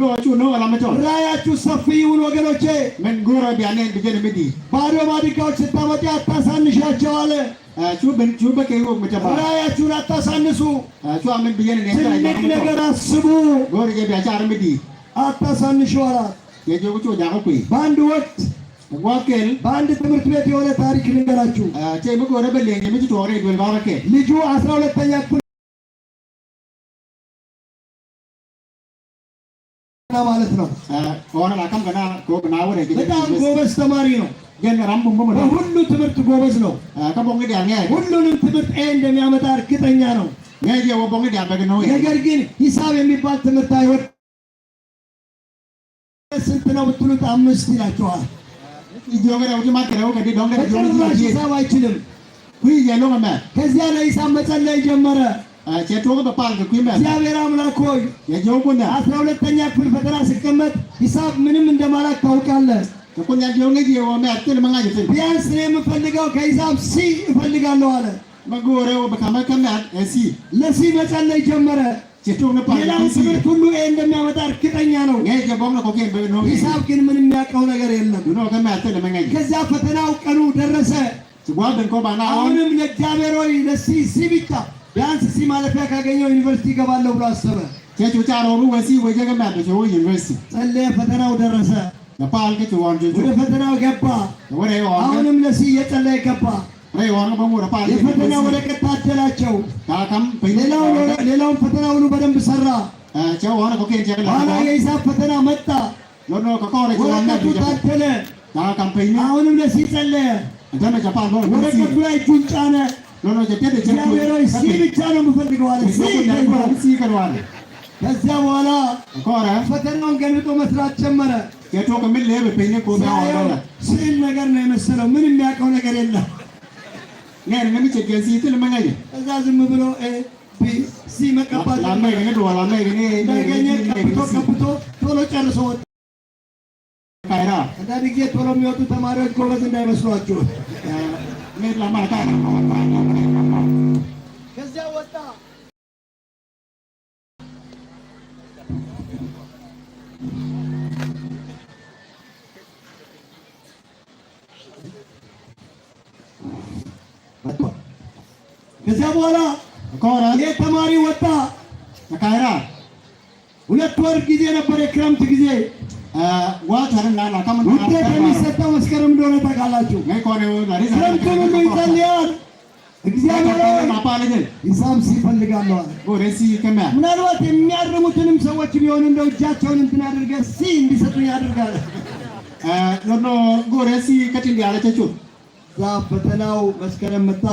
no alamato ራያችሁ ሰፊ ይሁን ወገኖቼ men gora biane bigen medi ባዶ ማድጋዎች ስታመጡ አታሳንሻቸው አለ chu ba ke yo mata ba ራያችሁን አታሳንሱ chu amen bigen ne ትልቅ ነገር አስቡ gora ge biacha armedi አታሳንሹ አለ የጆጉ ጆዳ ቆይ በአንድ ወቅት ዋከል በአንድ ትምህርት ቤት የሆነ ታሪክ ልንገራችሁ ቼ በቆ ረበለ የምት ቶሬ ዶል ባረከ ልጁ 12ኛ ክፍል ማለት ነው ሆነ ላከም ገና ጎብና ወደ በጣም ጎበዝ ተማሪ ነው ገና ራምቦ ሞ ሁሉ ትምህርት ጎበዝ ነው ከቦንገ ዲያኛ ሁሉንም ትምህርት እንደሚያመጣ እርግጠኛ ነው ነጂ ወቦንገ ዲያ በገነው ነገር ግን ሂሳብ የሚባል ትምህርት አይወድ ስንት ነው ብትሉት 5 ይላችኋል ይጆገራ ወዲ ማከራው ከዲ ዶንገ ጆንጂ ሂሳብ አይችልም ኩይ ያለው ማማ ከዚያ ላይ ሂሳብ መጸለይ ጀመረ ቼቶጎ በፓል ኩይማ እግዚአብሔር አምላክ ሆይ የጆጉና 12ኛ ክፍል ፈተና ሲቀመጥ ሂሳብ ምንም እንደማላክ ታውቃለህ ተቆኛ ጆንጂ ወማ አጥል መንጋጅ ቢያንስ እኔ የምፈልገው ከሂሳብ ሲ እፈልጋለሁ አለ መጎረው በካመከማ እሲ ለሲ መጸለይ ጀመረ ቼቶጎ ፓል ሌላው ትምህርት ሁሉ እንደሚያመጣ እርግጠኛ ነው ነጂ ቦንገ ኮኬን በኖ ሂሳብ ግን ምንም የሚያውቀው ነገር የለም ኖ ከማ አጥል መንጋጅ ከዛ ፈተናው ቀኑ ደረሰ ጓደን ኮባና አሁንም ለእግዚአብሔር ሆይ ለሲ ብቻ ቢያንስ ሲ ማለፊያ ካገኘው ዩኒቨርሲቲ ይገባለሁ ብሎ አሰበ ቼቹ ቻሮሩ ወሲ ወጀገማ በጆ ዩኒቨርሲቲ ጸለየ ፈተናው ደረሰ ለፓል ከቱ ዋንጆ ወደ ፈተናው ገባ ወሬ አሁንም ለሲ የጸለየ ገባ ሬ ዋን በሙረ ፓል የፈተና ወረቀት ታደላቸው ታካም ሌላውን ፈተና ሁሉ በደንብ ሰራ ቻው ዋና ኮኬን ጀገላ ኋላ የሂሳብ ፈተና መጣ ሎኖ ከኮረ ጆዋና ወረቀቱ ታደለ ታካም ፔኛ አሁንም ለሲ ጸለየ እንደነ ጃፓን ነው ወረቀቱ ላይ እጁን ጫነ ሎኖ ጀቴ እግዚአብሔር ሆይ ሲ ብቻ ነው የምፈልገው አለ ሲ ከሯል ከዚያ በኋላ ኮረ ፈተናውን ገልብጦ መስራት ጀመረ ቼቶ ከምን ለበ ፔኛ ኮዳ ወራላ ስዕል ነገር ነው የመሰለው ምን የሚያውቀው ነገር የለም ነን ነሚቸ ገንሲ ትል መንጋጅ እዛ ዝም ብሎ ቢ ሲ መቀባት ላማይ ገነ ዶላ ላይ ገነ ነገኘ ከብቶ ቶሎ ጨርሶ ወጣ ካይራ አንዳንድ ጊዜ ቶሎ የሚወጡ ተማሪዎች ጎበዝ እንዳይመስሏችሁ ሜት ላማታ ከዚያ ወጣ ከዚያ በኋላ ኮራ ተማሪ ወጣ ካይራ 2 ወር ጊዜ ነበር የክረምት ጊዜ ዋተርና ላካም ውጤት የሚሰጠው መስከረም እንደሆነ ታውቃላችሁ ኮኔ ላሪዛ ክረምቱን ሁሉ ይጸልያል እግዚአብሔር ማፓለጀ ሂሳብ ሲፈልጋለሁ አለ ወደሲ ከማ ምናልባት የሚያርሙትንም ሰዎች ቢሆን እንደው እጃቸውን እንትን አድርገህ ሲ እንዲሰጡ ያደርጋል ኖ ጎረሲ ከቲንዲ አለቸቹ ዛ ፈተናው መስከረም መጣ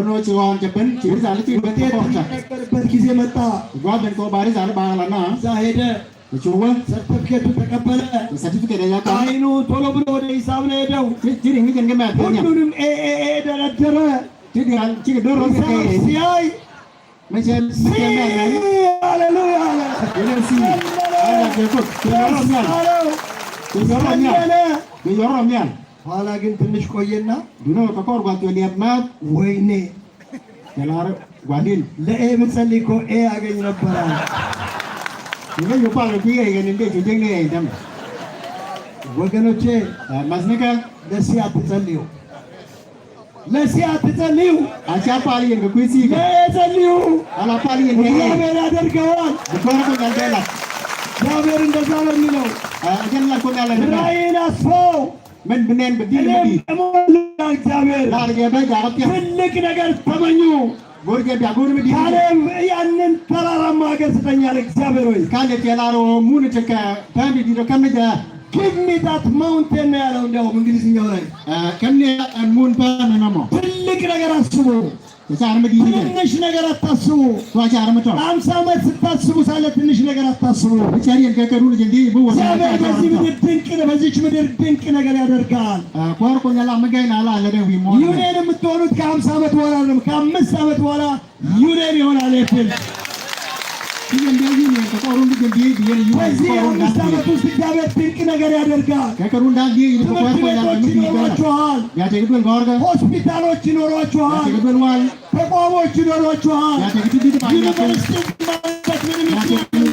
ኖ ቺዋን ጀበን ቺዛ አለች በተቆጣበት ጊዜ መጣ ጓደን ኮ ባሪዛ አለ ባላና ዛ ሄደ ቹወ ሰርተፍኬቱ ተቀበለ ሰርቲፊኬት ያቃ አይኑ ቶሎ ብሎ ወደ ሂሳብ ነው ሄደው ጂሪ እንግዲህ እንደማ ሁሉንም ደረደረ ጂሪ ዶሮ ሲያይ መቼም ሃሌሉያ አለ ወለሲ አለ ጀኮት ይዞራኛል ኋላ ግን ትንሽ ቆየና ዱኖ ከኮር ጓት ወሊያማ ወይኔ ተላረ ጓዲን ለኤ ብጸልይ እኮ ኤ አገኝ ነበር ይሄ ይባል ቢዬ እንደ ጀጀኔ አይደም ወገኖቼ ማዝነካ ለሲ አትጸልዩ ለሲ አትጸልዩ አቻፓሊ እንግኩሲ ለጸልዩ አላፓሊ እንደ እግዚአብሔር ያደርገዋል በኮርኮ ያልደላ እግዚአብሔር እንደዛ ነው የሚለው አጀላ ኮ ያለ ራእይን አስፈው ምን ብነን በዲን እግዚአብሔር ትልቅ ነገር ተመኙ ጎርጌ ቢያጎር ቢዲ ካለም ያንን ተራራማ ሀገር ስጠኛል እግዚአብሔር ሆይ ካለ ተላሮ ሙን ተከ ታሚ ዲዶ ከመደ give me that mountain ነው ያለው እንደው እንግሊዝኛው ላይ ከነ ሙን ባን ነው ትልቅ ነገር አስቡ ተሳርመዲ ትንሽ ነገር አታስቡ ዋቻ አርመቶ 50 ዓመት ስታስቡ ሳለ ትንሽ ነገር አታስቡ ብቻዬን ከከሩ ልጅ እንዴ በወሰነ በዚህ ምድር ድንቅ ነገር ያደርጋል ኮርኮኛ ለማጋይና አላ ለደው ይሞት ዩኔን የምትሆኑት ከ50 ዓመት በኋላ ነው ከ5 ዓመት በኋላ ዩኔን ይሆናል ኤፕል እንደዚህ ነው ተቆሩ ልጅ እንዴ ቢየን ይወስደው ዓመት ውስጥ እግዚአብሔር ድንቅ ነገር ያደርጋል ከከሩ እንዳንዴ ይልቆያል ይኖራችኋል ያተግዱን ጋርጋ ሆስፒታሎች ይኖራችኋል ያተግዱን ዋል ተቋሞች ይኖራችኋል ያተግዱ ቢት ዩኒቨርሲቲ ማለት ምንም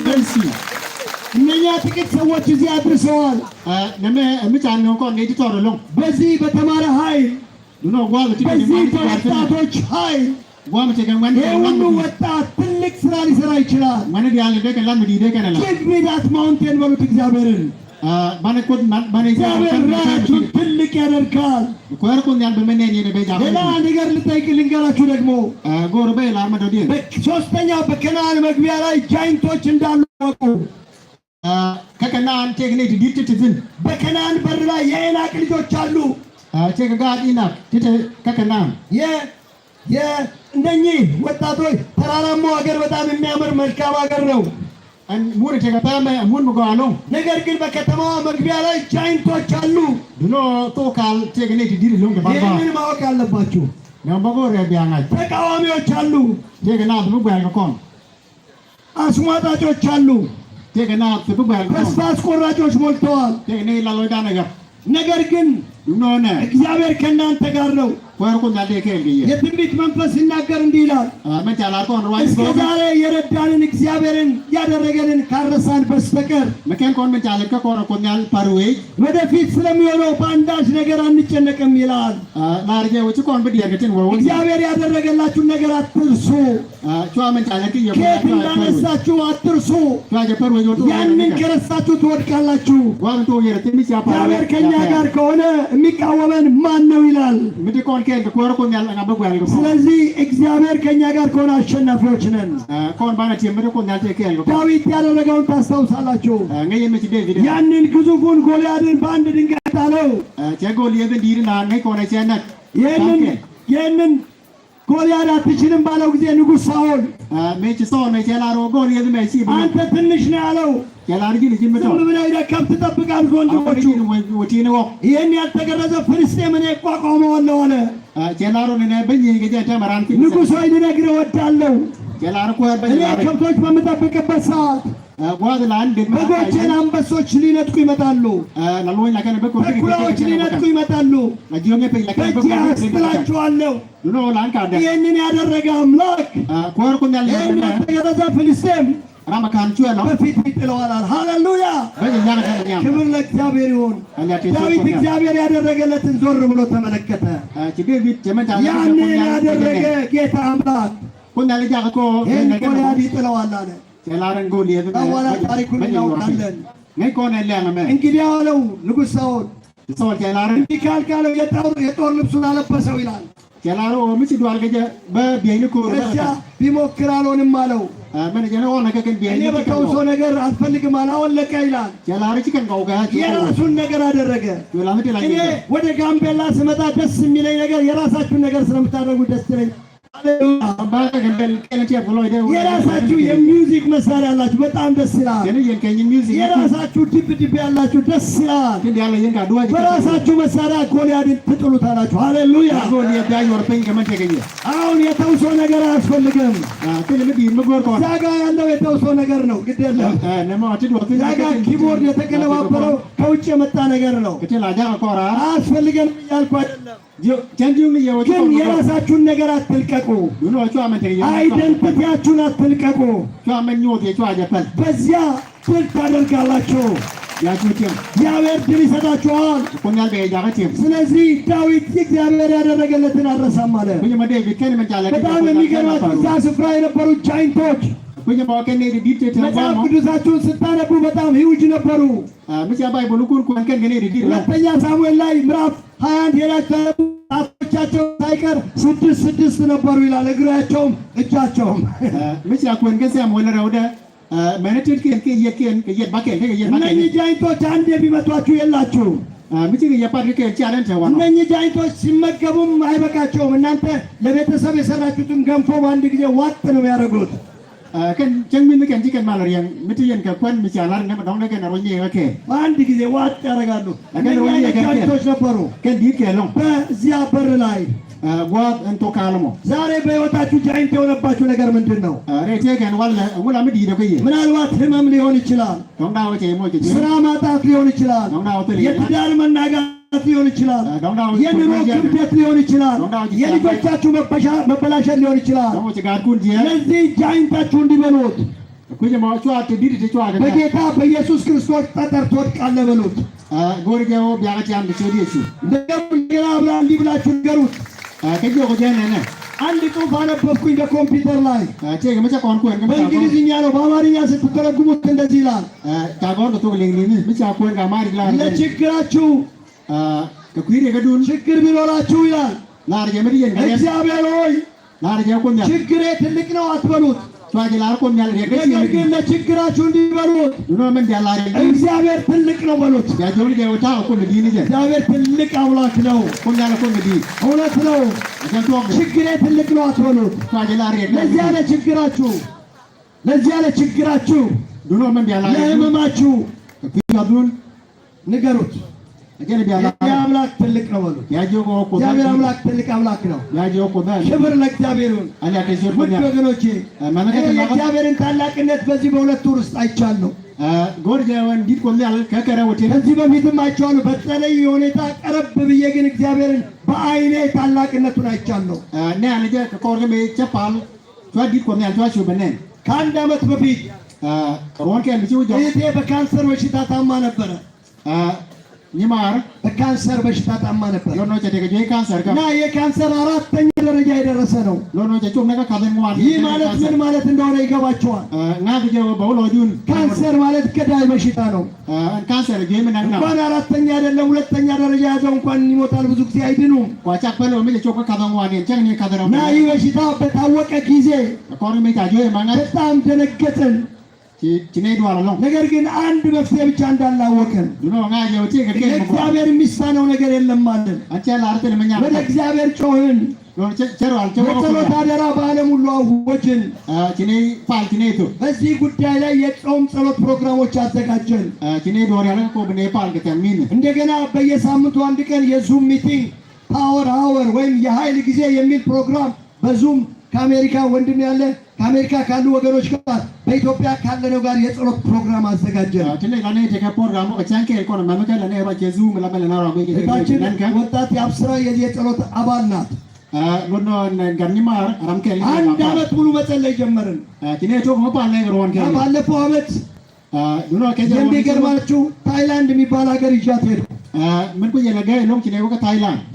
እነኛ ጥቂት ሰዎች እዚህ አድርሰዋል። ነመ ምጫን ነው ቆን ኔዲ ቶረሎ በዚህ በተማረ ኃይል ዱኖ ጓ በቲ በዚህ በወጣቶች ኃይል ጓ መተገን ሁሉ ወጣት ትልቅ ስራ ሊሰራ ይችላል። ማን ያለ ደቀላ ምዲ ደቀላ give me that mountain በሉት እግዚአብሔርን ባነኮት ማን እግዚአብሔር ራሱን ትልቅ ያደርጋል። ኮርኩን ያን በመነኝ የበጃ ሌላ ነገር ልጠይቅ ልንገራችሁ ደግሞ ጎርበ ላርመዶዲ ሶስተኛው በከነዓን መግቢያ ላይ ጃይንቶች እንዳሉ ወቁ። ከከነዓን ቴክኒክ ዲትትዝን በከነዓን በር ላይ የዔናቅ ልጆች አሉ። ቴክጋዲና ዲት ከከነዓን እነኚህ ወጣቶች ተራራማው ሀገር በጣም የሚያምር መልካም ሀገር ነው። ሙር ተገታመ ሙር መጓሎ ነገር ግን በከተማዋ መግቢያ ላይ ጃይንቶች አሉ። ድኖ ቶካል ቴክኒክ ዲት ሎንግ ባባ ይህንን ማወቅ አለባችሁ። ነምበጎር ያቢያናይ ተቃዋሚዎች አሉ። ቴክና ብጉባይ ኮን አስሟጣጮች አሉ። ቴክና ብጉባይ ኮን ተስፋ አስቆራጮች ሞልተዋል። ቴክኒ ላሎዳ ነገር ነገር ግን ኖነ እግዚአብሔር ከእናንተ ጋር ነው። ኮርኩን ያለ ከልግየ የትንቢት መንፈስ ሲናገር እንዲህ ይላል። አመት ያላርቆን ሩዋይ እስከ ዛሬ የረዳንን እግዚአብሔርን ያደረገንን ካረሳን በስተቀር መከን ኮን ምን ያለ ከኮረኮን ያል ፓርዌ ወደፊት ስለሚሆነው በአንዳች ነገር አንጨነቅም ይላል። ላርጀ ወጭ ኮን ብድ ያገትን ወው እግዚአብሔር ያደረገላችሁን ነገር አትርሱ። ቹአ ምን ያለ ከየ ከየት እንዳነሳችሁ አትርሱ። ቹአ ጀፐር ወይ ወጡ ያንን ከረሳችሁ ትወድቃላችሁ። ዋንቶ የረትምስ ያፓ እግዚአብሔር ከእኛ ጋር ከሆነ የሚቃወመን ማን ነው ይላል። ምድኮን ኮርኮን ያል አበጉ ያል ስለዚህ እግዚአብሔር ከእኛ ጋር ከሆነ አሸናፊዎች ነን። ኮን ባናት የምድኮን ያል ተከል ዳዊት ያደረገውን ታስታውሳላችሁ። ngay የምት ዴቪድ ያንን ግዙፉን ጎልያድን በአንድ ድንጋይ ጣለው። ቸጎል የብን ዲርና ነይ ኮነ ቸነት ይህንን ጎልያድ አትችልም ባለው ጊዜ ንጉሥ ሳኦል ሜች ሶ ነው ቸላሮ ጎል የብን አይሲ አንተ ትንሽ ነው ያለው። ቸላርጊ ልጅምተው ዝም ብለህ ሄደህ ከብት ትጠብቃለህ። ወንድሞቹ ወቲነው ይህን ያልተገረዘ ፍልስጤምን እቋቋመዋለሁ አለ። ቸላሮ ነኝ በኝ ገጀ ተመራንቲ ንጉሥ ሆይ ልነግርህ እወዳለሁ። ቸላሮ ኮ በኝ እኔ ከብቶች በምጠብቅበት ሰዓት ጓዝ ለአንድ በጎችን አንበሶች ሊነጥቁ ይመጣሉ። ለሎይ ለከነ በኮ ተኩላዎች ሊነጥቁ ይመጣሉ። ለጂኦሜ ለከነ በኮ አስጥላቸዋለሁ። ዱኖ ላንካ ዳ ይህንን ያደረገ አምላክ ኮርኩን ያለ ይህን ያልተገረዘ ፍልስጤም ራመካንቹ ያለው በፊት ይጥለዋል። ሃሌሉያ! በእኛ ለከነ ክብር ለእግዚአብሔር ይሁን። ዳዊት እግዚአብሔር ያደረገለትን ዞር ብሎ ተመለከተ። ዴቪድ ጀመንታ ያንን ያደረገ ጌታ አምላክ ኩና ለጃ እኮ ይህን ጎልያድ ይጥለዋል አለ። ቸላረን ጎል የብን በኋላ ታሪኩን እናውቃለን። ነይ ኮነ ለያመ እንግዲህ አለው ንጉሥ ሳኦል ሰው ቸላረን ሚካኤል ካለው የጦር ልብሱን አለበሰው ይላል። ቸላሮ ምች ዱአል ገጀ በቢይንኩ እዚያ ቢሞክር አልሆንም አለው። ምን ጀነው ነገከን ቢይን እኔ በተውሶ ነገር አልፈልግም አወለቀ ይላል። ቸላሮ ቺከን ጋውጋ የራሱን ነገር አደረገ። ዮላምት ላይ እኔ ወደ ጋምቤላ ስመጣ ደስ የሚለኝ ነገር የራሳችሁን ነገር ስለምታደርጉ ደስ ይለኝ። የራሳችሁ የሚውዚክ መሳሪያ ያላችሁ በጣም ደስ ይላል። የራሳችሁ ድብ ያላችሁ ደስ ይላል። በራሳችሁ መሳሪያ ጎልያድን ትጥሉታላችሁ። ሃሌሉያ! አሁን የተውሶ ነገር አያስፈልግም። ዛጋ ያለው የተውሶ ነገር ነው። ግድ የለም። ዛጋ ኪቦርድ የተቀነባበረው ከውጭ የመጣ ነገር ነው። አያስፈልገንም እያልኩ አይደለም። ግን የራሳችሁን ነገር አትልቀቁ። አይደንቲቲያችሁን አትልቀቁ። በዚያ ድል ታደርጋላችሁ። እግዚአብሔር ድል ይሰጣችኋል። ስለዚህ ዳዊት እግዚአብሔር ያደረገለትን አልረሳም አለ። በጣም የሚገርማችሁ እዛ ስፍራ የነበሩ ጃይንቶች መጽሐፍ ቅዱሳችሁን ስታነቡ በጣም ሂውጅ ነበሩ። ሁለተኛ ሳሙኤል ላይ ምዕራፍ 21 ሄዳችሁ ጣቶቻቸው ሳይቀር 6 ነበሩ ይላል። እግራቸውም እጃቸውም እነኚህ ጃይንቶች አንድ የሚመቷችሁ የላችሁ። እነኚህ ጃይንቶች ሲመገቡም አይበቃቸውም። እናንተ ለቤተሰብ የሰራችሁትን ገንፎ በአንድ ጊዜ ዋጥ ነው ያደረጉት። በአንድ ጊዜ ዋጥ ያደርጋሉ። ጃይንቶች ነበሩ በዚያ በር ላይ። ዛሬ በሕይወታችሁ ጃይንት የሆነባችሁ ነገር ምንድን ነው? ምናልባት ህመም ሊሆን ይችላል። ስራ ማጣት ሊሆን ይችላል። የትዳር መናጋት ሊሆን ይችላል። የኑሮ ክብደት ሊሆን ይችላል። የልጆቻችሁ መበላሸት ሊሆን ይችላል። ስለዚህ ጃይንታችሁ እንዲበሉት ኩኝ ማቹ አትዲድ ተጫዋገ በጌታ በኢየሱስ ክርስቶስ ጠጠር ትወድቃለህ በሉት። ጎርጌው ቢያቀት አንድ ሲዲሱ ደግሞ ሌላ ብላ እንዲህ ብላችሁ ንገሩት። ከጆ ጎጀነነ አንድ ጽሑፍ አነበብኩኝ በኮምፒውተር ላይ ቼ ገመቻ ቋንቋ በእንግሊዝኛ ነው። በአማርኛ ስትተረጉሙት እንደዚህ ይላል። ታጎር ነው ለእንግሊዝ ብቻ ቆን ጋማሪ ይላል። ለችግራችሁ ከኩይሬ ገዱን ችግር ቢኖራችሁ ይላል ላርጀ ምድየን እግዚአብሔር ሆይ ላርጀ ቆኛ ችግሬ ትልቅ ነው አትበሉት። ሷጅላር ቆኛል ነገር ግን ለችግራችሁ እንዲበሉት ዱኖ ምን ያላረ እግዚአብሔር ትልቅ ነው በሉት። ያጆሪ ደውታ ቆን ዲኒጀ እግዚአብሔር ትልቅ አምላክ ነው። ቆኛል ቆን ዲ እውነት ነው። ችግሬ ትልቅ ነው አትበሉት። ሷጅላር ለዚያ ለችግራችሁ ዱኖ ምን ያላረ ለህመማችሁ ያዱን ንገሩት። እግዚአብሔር አምላክ ትልቅ ነው በሉት። እግዚአብሔር አምላክ ትልቅ አምላክ ነው። ክብር ለእግዚአብሔር ይሁን። ውድ ወገኖቼ የእግዚአብሔርን ታላቅነት በዚህ በሁለት ወር ውስጥ አይቻለሁ። ከዚህ በፊትም አይቼዋለሁ በተለይ ሁኔታ ቀረብ ብዬ ግን እግዚአብሔርን በዓይኔ ታላቅነቱን አይቻለሁ። ከአንድ ዓመት በፊት እህቴ በካንሰር በሽታ ታማ ነበረ። ኒማር በካንሰር በሽታ ታማ ነበር። ሎኖቼ ደገጀ ካንሰር እና የካንሰር 4ኛ ደረጃ የደረሰ ነው። ሎኖቼ ጩም ነገር ካደንዋል። ይህ ማለት ምን ማለት እንደሆነ ይገባቸዋል። እና በጀው በወሎጁን ካንሰር ማለት ገዳይ በሽታ ነው። ካንሰር ጌም እና እንኳን 4ኛ አይደለም 2ኛ ደረጃ ያዘው እንኳን ይሞታል ብዙ ጊዜ አይድኑም። ቋጫፈሎ ምን ጮከ ካደንዋል እንቸኝ ካደረው እና ይህ በሽታ በታወቀ ጊዜ ኮርሜታ ጆይ ማንጋት በጣም ደነገጥን። ነገር ግን አንድ መፍትሄ ብቻ እንዳላወቅን እግዚአብሔር የሚሳነው ነገር የለም አለን። ወደ እግዚአብሔር ጮህን። የጸሎት አደራ በዓለም ሁሉ አወጅን። በዚህ ጉዳይ ላይ የጾም ጸሎት ፕሮግራሞች አዘጋጀን። እንደገና በየሳምንቱ አንድ ቀን የዙም ሚቲንግ ፓወር አወር ወይም የኃይል ጊዜ የሚል ፕሮግራም በዙም ከአሜሪካ ወንድም ያለ ከአሜሪካ ካሉ ወገኖች ጋር በኢትዮጵያ ካለነው ጋር የጸሎት ፕሮግራም አዘጋጀን። ወጣት የአብስራ የዚህ የጸሎት አባል ናት። አንድ ዓመት ሙሉ መጸለይ ጀመርን። ባለፈው ዓመት የሚገርማችሁ ታይላንድ የሚባል ሀገር ይዣት ሄድኩ።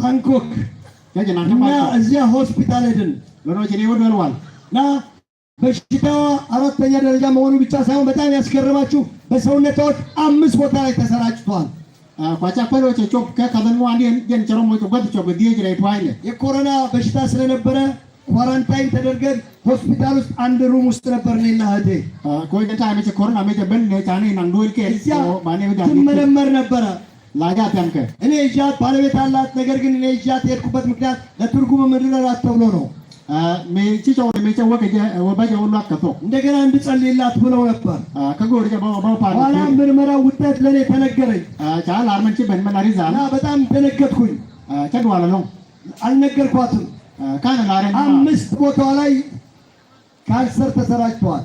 ባንኮክ እና እዚያ ሆስፒታል ሄድን እና በሽታዋ 4ኛ ደረጃ መሆኑ ብቻ ሳይሆን በጣም ያስገርማችሁ በሰውነታዎች 5 ቦታ ላይ ተሰራጭቷል። የኮሮና በሽታ ስለነበረ ኳራንታይን ተደርገን ሆስፒታል ውስጥ አንድ ሩም ውስጥ ነበር እኔና እህቴ። ትመረመር ነበረ። እኔ ይዣት ባለቤት አላት። ነገር ግን እኔ ይዣት የሄድኩበት ምክንያት ለትርጉም ምድረራት ተብሎ ነው። እንደገና እንድጸልይላት ብለው ነበር። ኋላ ምርመራ ውጤት ለእኔ ተነገረኝ እና በጣም ደነገጥኩኝ። አልነገርኳትም። 5 ቦታ ላይ ካንሰር ተሰራጭቷል።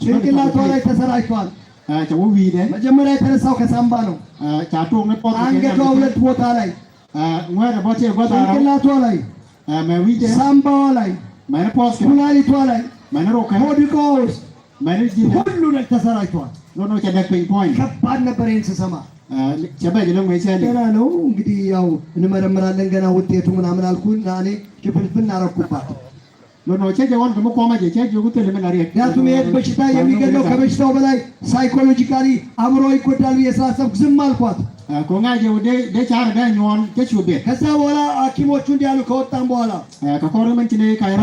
ጭንቅላቷ ላይ ተሰራጭቷል። መጀመሪያ የተነሳው ከሳምባ ነው። አንገቷ 2 ቦታ ላይ፣ ጭንቅላቷ ላይ፣ ሳምባዋ ላይ፣ ኩላሊቷ ላይ፣ ሆድቋ ውስጥ ሁሉ ነገር ተሰራጭቷል። ከባድ ነበር ይህን ስሰማ። ገና ነው እንግዲህ ያው እንመረምራለን ገና ውጤቱ ምናምን አልኩና እኔ ሽፍንፍን አረኩባት። ምክንያቱም ይሄ በሽታ የሚገለው ከበሽታው በላይ ሳይኮሎጂካሊ አእምሮ ይጎዳል ብዬ ስላሰብኩ ዝም አልኳት። ከዛ በኋላ ሐኪሞቹ እንዲህ ያሉ ከወጣም በኋላ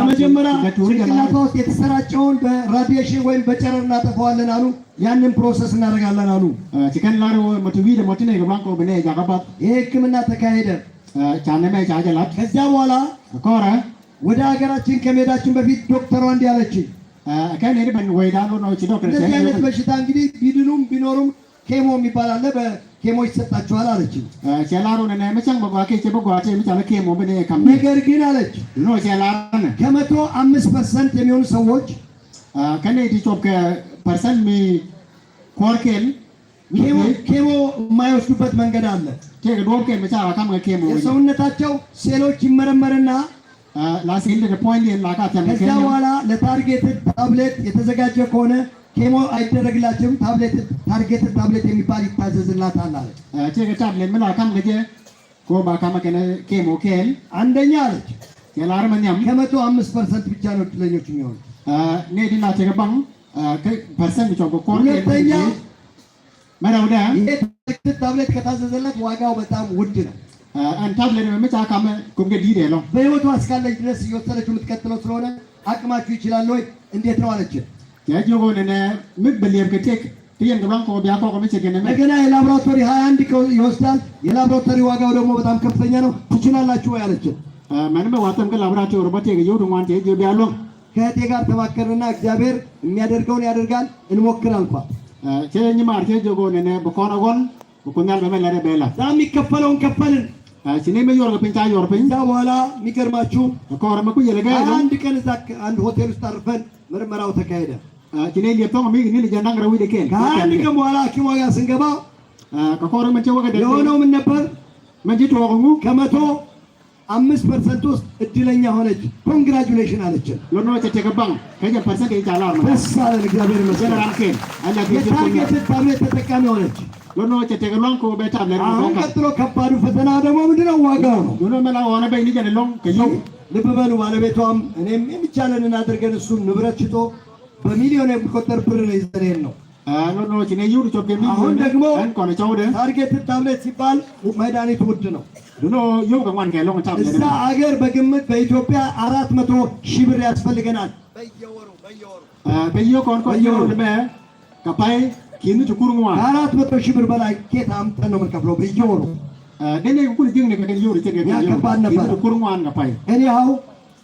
በመጀመሪያ ጭንቅላቷ ውስጥ የተሰራጨውን በራዲዬሽን ወይም በጨረር እናጠፋዋለን አሉ። ያንን ፕሮሰስ እናደርጋለን አሉ። ይሄ ሕክምና ተካሄደ። ከዚያ በኋላ ወደ ሀገራችን ከመሄዳችን በፊት ዶክተሯ እንዲህ አለችኝ፣ እንደዚህ አይነት በሽታ እንግዲህ ቢድኑም ቢኖሩም ኬሞ የሚባል አለ፣ በኬሞ ይሰጣችኋል አለችኝ። ነገር ግን አለች ከ105% የሚሆኑ ሰዎች ኬሞ የማይወስዱበት መንገድ አለ። የሰውነታቸው ሴሎች ይመረመርና ላሲል ለፖይንት የላካት ከዛ በኋላ ለታርጌት ታብሌት የተዘጋጀ ከሆነ ኬሞ አይደረግላችሁም ታርጌት ታብሌት የሚባል ይታዘዝላታል አለ ቼክ ታብሌት መላካም ገጀ ኮባ ካመከነ ኬሞ ኬል አንደኛ አለች የላርመኛም ከ105% ብቻ ነው እድለኞች የሚሆኑ ኔዲና ቸገባም ፐርሰንት ቾኮ ኮር ሁለተኛ መራውዳ ይሄ ታብሌት ከታዘዘለት ዋጋው በጣም ውድ ነው አን ታብሌት መመጫ ካመ ኩምገ ዲዴ ነው በህይወቷ እስካለች ድረስ እየወሰደችው የምትቀጥለው ስለሆነ አቅማችሁ ይችላል ወይ እንዴት ነው አለች ያጆጎነነ ምብልየም ከቴክ ይሄን ግባን ኮ ቢያቆ ከመቸገነ እንደገና የላብራቶሪ 21 ይወስዳል የላብራቶሪ ዋጋው ደግሞ በጣም ከፍተኛ ነው ትችላላችሁ ወይ አለች ማንም ዋተም ከላብራቶሪ ሮቦት የገየው ደማንቴ ቢያሎ ከእቴ ጋር ተማከረና እግዚአብሔር የሚያደርገውን ያደርጋል እንሞክር አልኳት ቸኝ ማርቴ ጆጎነነ በኮናጎን በኮናል በመላደ በላ ዛም ይከፈለውን ከፈልን ሲኔ መዮር ከpinta ዮር pinta በኋላ የሚገርማችሁ ኮረመኩ የለጋ አንድ ቀን እዛ አንድ ሆቴል ውስጥ አርፈን ምርመራው ተካሄደ ሲኔ ሊየተው ሚ ግን ለጃንዳን ረዊ ደከን ከአንድ ቀን በኋላ ሐኪሟ ጋር ስንገባ ከኮረመ ቸወገ የሆነው ምን ነበር መንጂት ወገሙ ከ105% ውስጥ እድለኛ ሆነች ኮንግራቹሌሽን አለችን ለኖ ተተገባን ከጀ ፐርሰንት ይቻላል ነው ተሳለ እግዚአብሔር ይመስገን ጀነራል አላ የታርጌት ታብሌት ተጠቃሚ ሆነች ለኖ ተተገሏን ኮ በታብሌት አሁን ቀጥሎ ከባዱ ፈተና ደግሞ ምንድነው ዋጋው ነው ለኖ መላ ሆነ በይኒ ጀነሎም ከየው ልብ በሉ ባለቤቷም እኔም የሚቻለንን አድርገን እሱን ንብረት ሽጦ በሚሊዮን የሚቆጠር ብር ነው ይዘን ነው ለኖ ቺኔዩ ሊቾገሚ አሁን ደግሞ እንኳን ቻውደ ታርጌት ታብሌት ሲባል መድኃኒት ውድ ነው ለኖ ይው ከማን ከለው ታብሌት እዛ አገር በግምት በኢትዮጵያ 400,000 ብር ያስፈልገናል በየወሩ በየው ለበ ከፓይ ኪኑ ትኩሩማ 400,000 ብር በላይ ኬት አምጥተን ነው የምንከፍለው በየወሩ ደኔ ኩል ጅንግ ነገር ይው ለተገኘ ያከባድ ነበር ትኩሩማን ከፓይ እኔ አው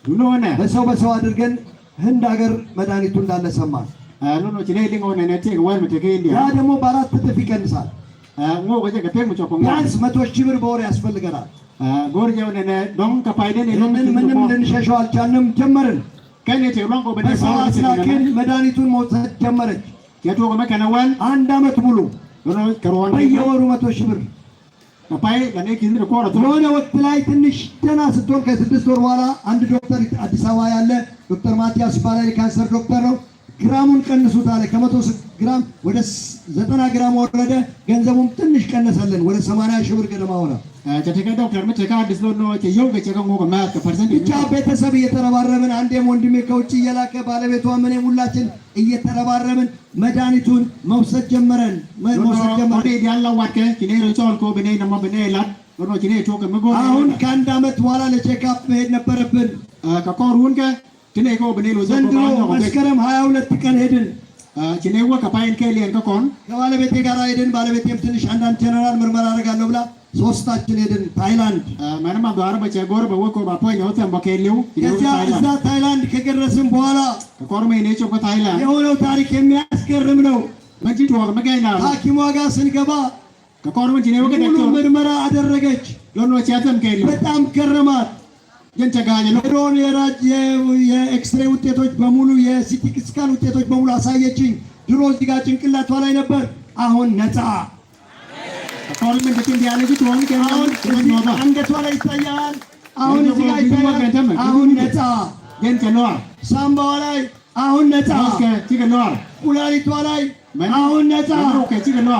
ዱኖነ በሰው አድርገን ህንድ ሀገር መድኃኒቱ እንዳለ ሰማን ሎኖ ቺኔ ሊንጎ ነነቴ ወይ መተከይንዲያ ያ ደግሞ በአራት እጥፍ ይቀንሳል ሞ ወጀ ከፔም ቾኮንጋ ቢያንስ 100,000 ብር በወር ያስፈልገናል ጎርጃው ነነ ዶን ከፓይደን ምንም ልንሸሸው አልቻልንም ጀመርን ከኔ ተብሎንቆ በሰው አስላክን መድኃኒቱን መውሰድ ጀመረች የቶ ከመከነዋል አንድ አመት ሙሉ ሎኖ ከሮን በየወሩ 100,000 ብር ከፓይ ለኔ ኪንድ ኮረቶ የሆነ ወቅት ላይ ትንሽ ደህና ስትሆን ከ6 ወር በኋላ አንድ ዶክተር አዲስ አበባ ያለ ዶክተር ማቲያስ ባላይ ካንሰር ዶክተር ነው ግራሙን ቀንሱት አለ ከ100 ግራም ወደ 90 ግራም ወረደ ገንዘቡም ትንሽ ቀነሰልን ወደ 80,000 ብር ገደማ ሆነ ተተከ ዶክተር መተካ አዲስ ሎኖ የው ገጨቀንጎ ከማት ከፐርሰንት ብቻ ቤተሰብ እየተረባረብን አንዴም ወንድሜ ከውጭ እየላከ ባለቤቷ ምንም ሁላችን እየተረባረብን መድኃኒቱን መውሰድ ጀመረን ወደ ያለው ዋርከ ኪኔ ሮቻልኮ በኔ ነሞ በኔ ላት ሎኖ ኪኔ ቾከ መጎ አሁን ከአንድ አመት በኋላ ለቼክአፕ መሄድ ነበረብን ከኮሩን ኪኔ ኮ በኔ ሎዞ ዘንድሮ መስከረም 22 ቀን ሄድን ኪኔ ወ ከፓይን ከሊያን ከኮን ከባለቤቴ ጋር ሄድን ባለቤቴም ትንሽ አንዳንድ ጀነራል ምርመራ አደርጋለሁ ብላ ሶስታችን ሄድን ታይላንድ ማንማ ጋር በቸጎር በወኮ ባፖኝ ነው ተንበከሊው እዛ ታይላንድ ከደረስን በኋላ ከኮርሜ ነጭ ታይላንድ የሆነው ታሪክ የሚያስገርም ነው መንጂት ወር መጋይና ሐኪሟ ጋር ስንገባ ከኮርሜ ጂኔ ወገ ሙሉ ምርመራ አደረገች ሎኖ ሲያተም ከሊው በጣም ገረማት የንተጋኘ ነው ዶን የኤክስሬ ውጤቶች በሙሉ የሲቲ ስካን ውጤቶች በሙሉ አሳየችኝ ድሮ እዚህ ጋር ጭንቅላቷ ላይ ነበር አሁን ነፃ ኮርሜ እንደዚህ ያለች ትሆን ከአሁን አንገቷ ላይ ይታያል አሁን እዚህ ጋር ይታያል አሁን ነፃ የንተነዋ ሳምባዋ ላይ አሁን ነፃ ቲገነዋ ኩላሊቷ ላይ አሁን ነፃ ቲገነዋ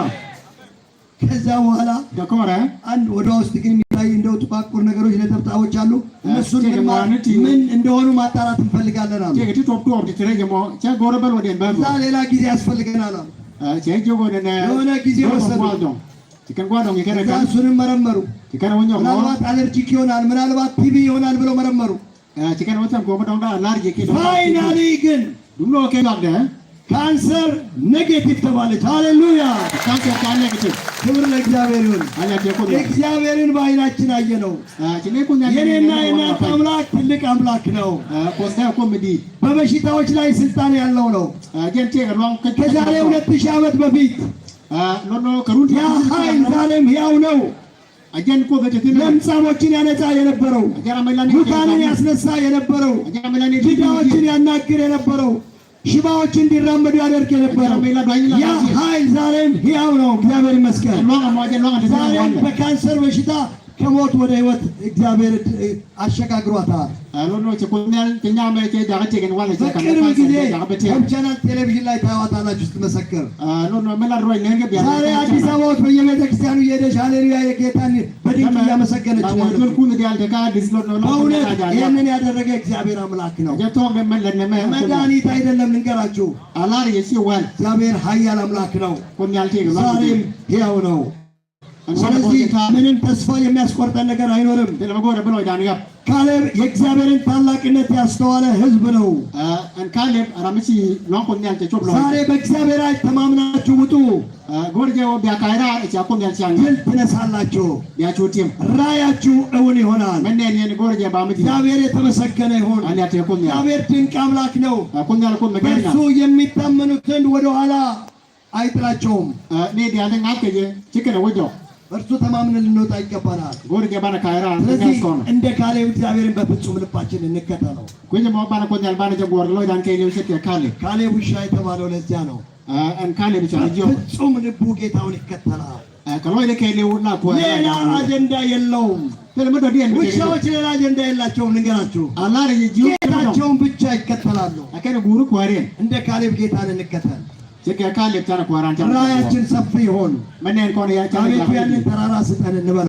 ከዛ በኋላ ደኮረ አንድ ወደ ውስጥ ግን የሚታይ እንደው ጥቋቁር ነገሮች ነጠብጣቦች አሉ እነሱን ምን እንደሆኑ ማጣራት እንፈልጋለን አሉ ቴገቲ ቶፕ ኦፍ ትሬጀሞ ቸጎረበል ወደን በዛ ሌላ ጊዜ ያስፈልገናል አሉ ቸጆጎነነ የሆነ ጊዜ ወሰዱ ቲከን ጓዶን የከረጋ እሱንም መረመሩ ቲከን ወኛው ምናልባት አለርጂክ ይሆናል ምናልባት ቲቪ ይሆናል ብለው መረመሩ ቲከን ወተን ጎመዳውና አላርጂክ ፋይናሊ ግን ዱሎ ከላደ ካንሰር ኔጌቲቭ ተባለች ሃሌሉያ ካንሰር ኔጌቲቭ ክብር ለእግዚአብሔር ይሁን እግዚአብሔርን በዓይናችን አየነው የኔና የእናንተ አምላክ ትልቅ አምላክ ነው በበሽታዎች ላይ ስልጣን ያለው ነው ከዛሬ 2000 ዓመት በፊት ያ ኃይል ዛሬም ሕያው ነው ለምጻሞችን ያነጻ የነበረው ሙታንን ያስነሳ የነበረው ድዳዎችን ያናግር የነበረው ሽባዎች እንዲራመዱ ያደርግ የነበረው ያ ኃይል ዛሬም ሕያው ነው እግዚአብሔር ይመስገን ዛሬም በካንሰር በሽታ ከሞት ወደ ህይወት እግዚአብሔር አሸጋግሯታል። ሎኖ ቸኮኛል ተኛመ ተጃገቴ ግን ዋለ በቅርብ ጊዜ ቻናል ቴሌቪዥን ላይ ታዋታላችሁ ስትመሰክር። ሎኖ መላሮይ ነገር ቢያ ዛሬ አዲስ አበባ ውስጥ በየቤተ ክርስቲያኑ እየሄደች ሃሌሉያ የጌታን በድንቅ እያመሰገነች ነው። ወልኩን ዲያል ደጋ ዲስሎት ነው። በእውነት ይህንን ያደረገ እግዚአብሔር አምላክ ነው። መድኃኒት አይደለም ልንገራችሁ። አላር የሲዋል እግዚአብሔር ኃያል አምላክ ነው። ኮኛልቴ ዛሬም ሕያው ነው። ስለዚህ ምንም ተስፋ የሚያስቆርጠን ነገር አይኖርም። ለመጎረ ብሎ ዳንያ ካሌብ የእግዚአብሔርን ታላቅነት ያስተዋለ ህዝብ ነው። ካሌብ አራምሲ ነው ኮኛልቴ ቾብሎ ዛሬ በእግዚአብሔር ላይ ተማምናችሁ ውጡ። ጎርጌው ቢያካይራ እቻ ኮኛልቴ ድል ትነሳላችሁ። ያቹቲም ራያችሁ እውን ይሆናል። መነን ጎርጌ ባምት እግዚአብሔር የተመሰገነ ይሁን። እግዚአብሔር ድንቅ አምላክ ነው። ኮኛል ኮን መገኛ እሱ የሚታመኑትን ወደ ኋላ አይጥላቸውም። ኔ ዲያለኝ አከየ ችከነ ወጆ እርሱ ተማምነን ልንወጣ ይገባናል። ጎርጌ ባና ካይራ እንደ ካሌብ እግዚአብሔርን በፍጹም ልባችን እንከተለው። ኩኝ ማባና ኮኛል ባና ጀጎር ሎይ ዳን ከይሌው ሸት ካሌብ ውሻ የተባለው ለዚያ ነው። ካሌብ ብቻ ነው ፍጹም ልቡ ጌታውን ይከተላል። ከሎይ ለከይሌውና ሌላ አጀንዳ የለውም። ውሻዎች ሌላ አጀንዳ የላቸውም። ልንገራችሁ አላር ጌታቸውን ብቻ ይከተላሉ። አከነ ጉሩ ኳሬ እንደ ካሌብ ጌታን እንከተል። ካሌብ ታና ኳራን ራያችን ሰፊ ይሆን። መነን ኮነ ያ ያንን ተራራ ስጠን እንበል።